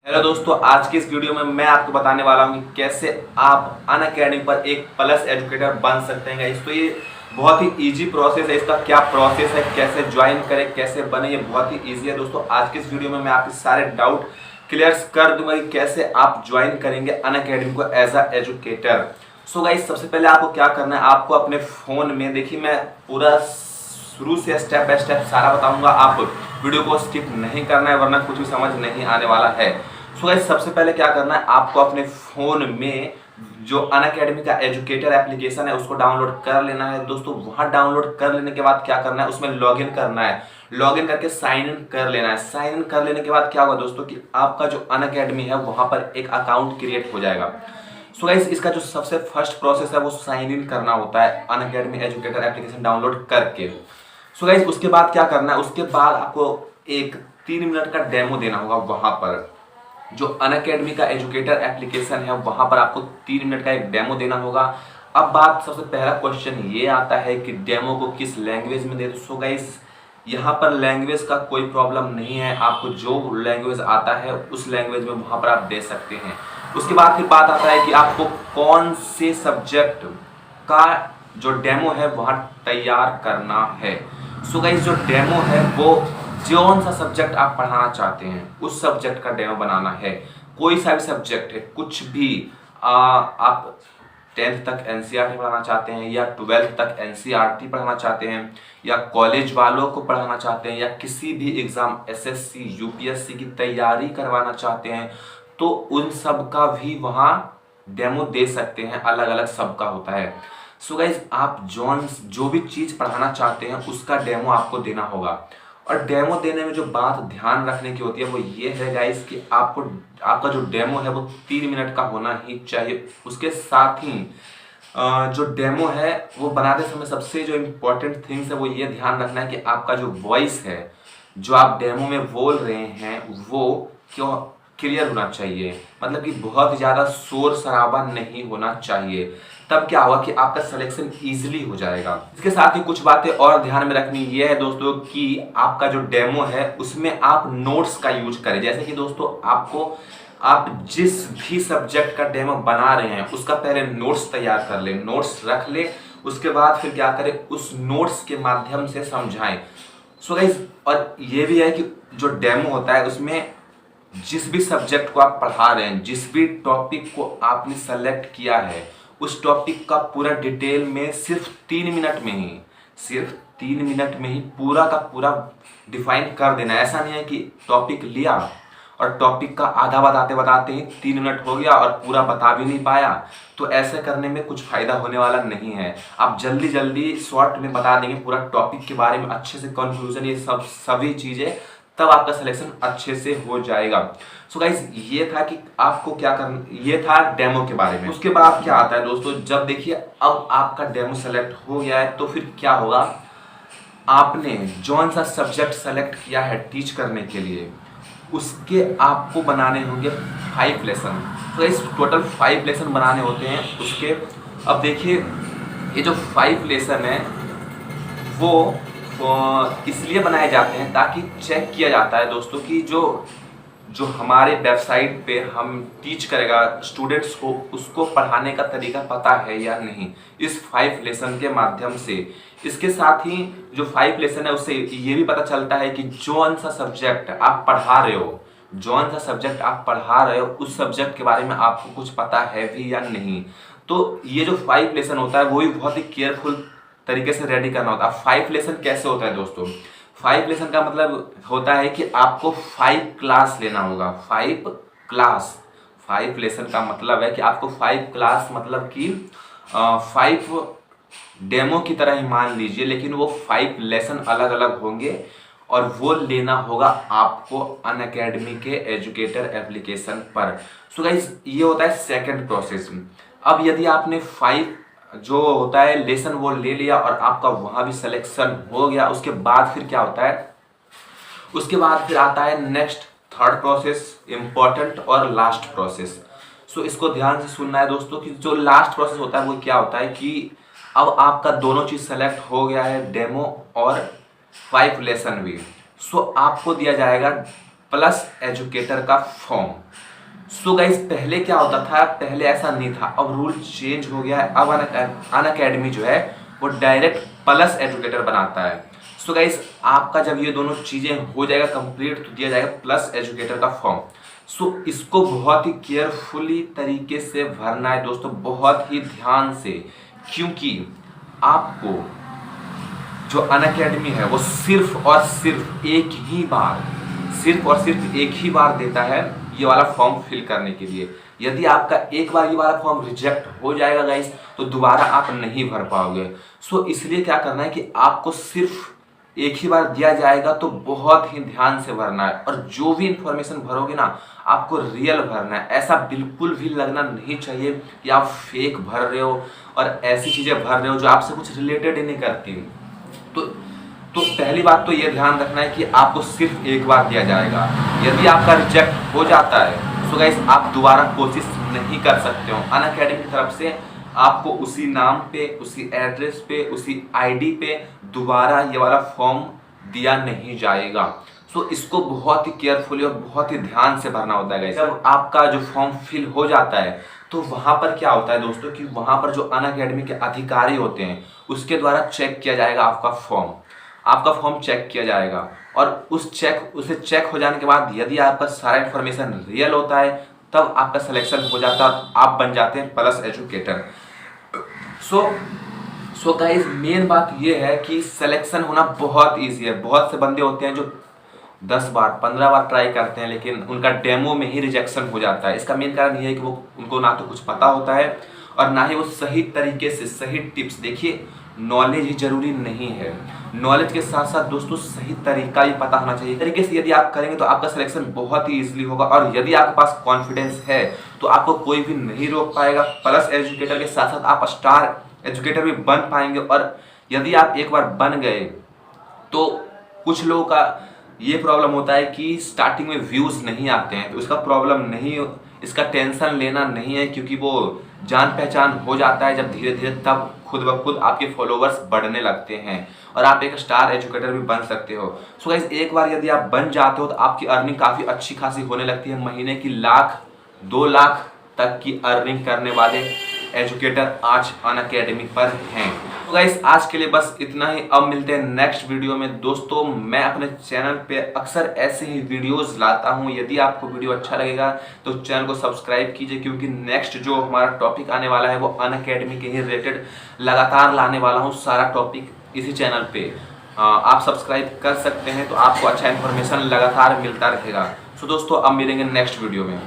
Hello दोस्तों, आज की इस वीडियो में मैं आपको बताने वाला हूँ कि कैसे आप अनअकैडमी पर एक प्लस एजुकेटर बन सकते हैं। गाइस, तो ये बहुत ही इजी प्रोसेस है। इसका क्या प्रोसेस है, कैसे ज्वाइन करें, कैसे बने, ये बहुत ही इजी है। दोस्तों, आज की इस वीडियो में मैं आपके सारे डाउट क्लियर कर दूंगा कि कैसे आप ज्वाइन करेंगे अनअकैडमी को as a educator. So guys, सबसे पहले आपको क्या करना है, आपको अपने फ़ोन में, देखिए मैं पूरा शुरू से स्टेप बाय स्टेप सारा बताऊंगा, आप वीडियो को स्किप नहीं करना है वरना कुछ भी समझ नहीं आने वाला है। सो गाइस, सबसे पहले क्या करना है, आपको अपने फ़ोन में जो अनअकैडमी का एजुकेटर एप्लीकेशन है उसको डाउनलोड कर लेना है। दोस्तों, वहाँ डाउनलोड कर लेने के बाद क्या करना है, उसमें लॉगिन करना है। लॉगिन करके साइन इन कर लेना है। साइन इन कर लेने के बाद क्या होगा दोस्तों कि आपका जो अनअकैडमी है वहाँ पर एक अकाउंट क्रिएट हो जाएगा। सो गाइस, इसका जो सबसे फर्स्ट प्रोसेस है वो साइन इन करना होता है अनअकैडमी एजुकेटर एप्लीकेशन डाउनलोड करके। सो गाइस, उसके बाद क्या करना है, उसके बाद आपको एक 3 मिनट का डेमो देना होगा। वहाँ पर जो अनअकैडमी का एजुकेटर एप्लीकेशन है वहाँ पर आपको 3 मिनट का एक डेमो देना होगा। अब बात, सबसे पहला क्वेश्चन ये आता है कि डेमो को किस लैंग्वेज में दे दो। सो गाइस, यहाँ पर लैंग्वेज का कोई प्रॉब्लम नहीं है, आपको जो लैंग्वेज आता है उस लैंग्वेज में वहाँ पर आप दे सकते हैं। उसके बाद फिर बात आता है कि आपको कौन से सब्जेक्ट का जो डेमो है वहाँ तैयार करना है। सो गाइस, जो डेमो है वो कौन सा सब्जेक्ट आप पढ़ाना चाहते हैं उस सब्जेक्ट का डेमो बनाना है। कोई सा भी सब्जेक्ट है, कुछ भी। आप 10th तक एनसीईआरटी पढ़ाना चाहते हैं या 12th तक एनसीईआरटी पढ़ाना चाहते हैं या कॉलेज वालों को पढ़ाना चाहते हैं या किसी भी एग्जाम एसएससी यूपीएससी की तैयारी करवाना चाहते हैं, तो उन सब का भी वहाँ डेमो दे सकते हैं। अलग अलग सबका होता है। सो गाइज, आप जो भी चीज़ पढ़ाना चाहते हैं उसका डेमो आपको देना होगा। और डेमो देने में जो बात ध्यान रखने की होती है वो ये है गाइस कि आपका जो डेमो है वो 3 मिनट का होना ही चाहिए। उसके साथ ही जो डेमो है वो बनाते समय सबसे जो इम्पोर्टेंट थिंग्स है वो ये ध्यान रखना है कि आपका जो वॉइस है, जो आप डेमो में बोल रहे हैं, वो क्यों क्लियर होना चाहिए। मतलब कि बहुत ज़्यादा शोर शराबा नहीं होना चाहिए। तब क्या होगा कि आपका सिलेक्शन इजीली हो जाएगा। इसके साथ ही कुछ बातें और ध्यान में रखनी ये है दोस्तों कि आपका जो डेमो है उसमें आप नोट्स का यूज करें। जैसे कि दोस्तों, आप जिस भी सब्जेक्ट का डेमो बना रहे हैं उसका पहले नोट्स तैयार कर लें, नोट्स रख लें। उसके बाद फिर क्या करें, उस नोट्स के माध्यम से समझाएं। सो गाइस, और ये भी है कि जो डेमो होता है उसमें जिस भी सब्जेक्ट को आप पढ़ा रहे हैं, जिस भी टॉपिक को आपने सेलेक्ट किया है, उस टॉपिक का पूरा डिटेल में सिर्फ 3 मिनट में ही पूरा का पूरा डिफाइन कर देना। ऐसा नहीं है कि टॉपिक लिया और टॉपिक का आधा बताते बताते ही 3 मिनट हो गया और पूरा बता भी नहीं पाया। तो ऐसे करने में कुछ फायदा होने वाला नहीं है। आप जल्दी जल्दी शॉर्ट में बता देंगे पूरा टॉपिक के बारे में अच्छे से, कंक्लूजन, ये सभी चीज़ें, तब आपका सिलेक्शन अच्छे से हो जाएगा। सो गाइस, ये था कि आपको क्या करना, ये था डेमो के बारे में। उसके बाद क्या आता है दोस्तों, जब देखिए अब आपका डेमो सेलेक्ट हो गया है तो फिर क्या होगा, आपने जौन सा सब्जेक्ट सेलेक्ट किया है टीच करने के लिए उसके आपको बनाने होंगे 5 लेसन। तो इस टोटल 5 लेसन बनाने होते हैं उसके। अब देखिए, ये जो 5 लेसन है वो इसलिए बनाए जाते हैं ताकि चेक किया जाता है दोस्तों कि जो हमारे वेबसाइट पे हम टीच करेगा स्टूडेंट्स को, उसको पढ़ाने का तरीका पता है या नहीं, इस 5 लेसन के माध्यम से। इसके साथ ही जो 5 लेसन है उससे ये भी पता चलता है कि जौन सा सब्जेक्ट आप पढ़ा रहे हो उस सब्जेक्ट के बारे में आपको कुछ पता है भी या नहीं। तो ये जो 5 लेसन होता है वो भी बहुत ही केयरफुल तरीके से रेडी करना होता है। 5 लेसन कैसे होता है दोस्तों, 5 लेसन का मतलब होता है कि आपको 5 क्लास लेना होगा। 5 लेसन का मतलब है कि आपको 5 क्लास, मतलब कि 5 डेमो की तरह ही मान लीजिए, लेकिन वो 5 लेसन अलग अलग होंगे और वो लेना होगा आपको अनअकैडमी के एजुकेटर एप्लीकेशन पर। सो गाइस, ये होता है सेकंड प्रोसेस। अब यदि आपने 5 जो होता है लेसन वो ले लिया और आपका वहां भी सिलेक्शन हो गया, उसके बाद फिर क्या होता है, उसके बाद फिर आता है नेक्स्ट थर्ड प्रोसेस, इंपॉर्टेंट और लास्ट प्रोसेस। सो इसको ध्यान से सुनना है दोस्तों कि जो लास्ट प्रोसेस होता है वो क्या होता है कि अब आपका दोनों चीज सेलेक्ट हो गया है, डेमो और 5 लेसन भी। सो आपको दिया जाएगा प्लस एजुकेटर का फॉर्म। सो गाइस पहले क्या होता था, पहले ऐसा नहीं था, अब रूल चेंज हो गया है। अब अनअकैडमी जो है वो डायरेक्ट प्लस एजुकेटर बनाता है। सो गाइस आपका जब ये दोनों चीज़ें हो जाएगा कंप्लीट तो दिया जाएगा प्लस एजुकेटर का फॉर्म। सो इसको बहुत ही केयरफुली तरीके से भरना है दोस्तों, बहुत ही ध्यान से, क्योंकि आपको जो अनअकैडमी है वो सिर्फ और सिर्फ एक ही बार देता है ये वाला फॉर्म फिल करने के लिए। यदि आपका एक बार ये वाला फॉर्म रिजेक्ट हो जाएगा गाइस तो दोबारा आप नहीं भर पाओगे। सो इसलिए क्या करना है कि आपको सिर्फ एक ही बार दिया जाएगा, तो बहुत ही ध्यान से भरना है। और जो भी इंफॉर्मेशन भरोगे ना आपको रियल भरना है, ऐसा बिल्कुल भी लगना नहीं चाहिए कि आप फेक भर रहे हो और ऐसी चीज़ें भर रहे हो जो आपसे कुछ रिलेटेड ही नहीं करती। तो पहली बात तो ये ध्यान रखना है कि आपको सिर्फ एक बार दिया जाएगा। यदि आपका रिजेक्ट हो जाता है तो गाइस आप दोबारा कोशिश नहीं कर सकते हो। अनअकैडमी की तरफ से आपको उसी नाम पे, उसी एड्रेस पे, उसी आईडी पे दोबारा ये वाला फॉर्म दिया नहीं जाएगा। सो इसको बहुत ही केयरफुली और बहुत ही ध्यान से भरना होता है गाइस। जब आपका जो फॉर्म फिल हो जाता है तो वहाँ पर क्या होता है दोस्तों कि वहाँ पर जो अनअकैडमी के अधिकारी होते हैं उसके द्वारा चेक किया जाएगा आपका फॉर्म चेक किया जाएगा। और उसे चेक हो जाने के बाद यदि आपका सारा इन्फॉर्मेशन रियल होता है तब आपका सिलेक्शन हो जाता है, आप बन जाते हैं plus educator. So guys main बात ये है कि सिलेक्शन होना बहुत ईजी है। बहुत से बंदे होते हैं जो 10 बार 15 बार ट्राई करते हैं लेकिन उनका डेमो में ही रिजेक्शन हो जाता है। इसका मेन कारण ये है कि उनको ना तो कुछ पता होता है और ना ही वो सही तरीके से सही टिप्स, देखिए नॉलेज ही जरूरी नहीं है, नॉलेज के साथ साथ दोस्तों सही तरीका भी पता होना चाहिए। तरीके से यदि आप करेंगे तो आपका सिलेक्शन बहुत ही इजीली होगा। और यदि आपके पास कॉन्फिडेंस है तो आपको कोई भी नहीं रोक पाएगा। प्लस एजुकेटर के साथ साथ आप स्टार एजुकेटर भी बन पाएंगे। और यदि आप एक बार बन गए तो कुछ लोगों का ये प्रॉब्लम होता है कि स्टार्टिंग में व्यूज़ नहीं आते हैं, तो इसका प्रॉब्लम नहीं, इसका टेंशन लेना नहीं है, क्योंकि वो जान पहचान हो जाता है जब धीरे धीरे, तब खुद ब खुद आपके फॉलोवर्स बढ़ने लगते हैं और आप एक स्टार एजुकेटर भी बन सकते हो। सो गाइस एक बार यदि आप बन जाते हो तो आपकी अर्निंग काफ़ी अच्छी खासी होने लगती है। महीने की 1-2 लाख तक की अर्निंग करने वाले एजुकेटर आज अनअकैडमी पर हैं। तो गाइस आज के लिए बस इतना ही। अब मिलते हैं नेक्स्ट वीडियो में। दोस्तों मैं अपने चैनल पे अक्सर ऐसे ही वीडियोस लाता हूं। यदि आपको वीडियो अच्छा लगेगा तो चैनल को सब्सक्राइब कीजिए, क्योंकि नेक्स्ट जो हमारा टॉपिक आने वाला है वो अनअकैडमी के ही रिलेटेड लगातार लाने वाला हूँ। सारा टॉपिक इसी चैनल पे आप सब्सक्राइब कर सकते हैं, तो आपको अच्छा इन्फॉर्मेशन लगातार मिलता रहेगा। सो दोस्तों अब मिलेंगे नेक्स्ट वीडियो में।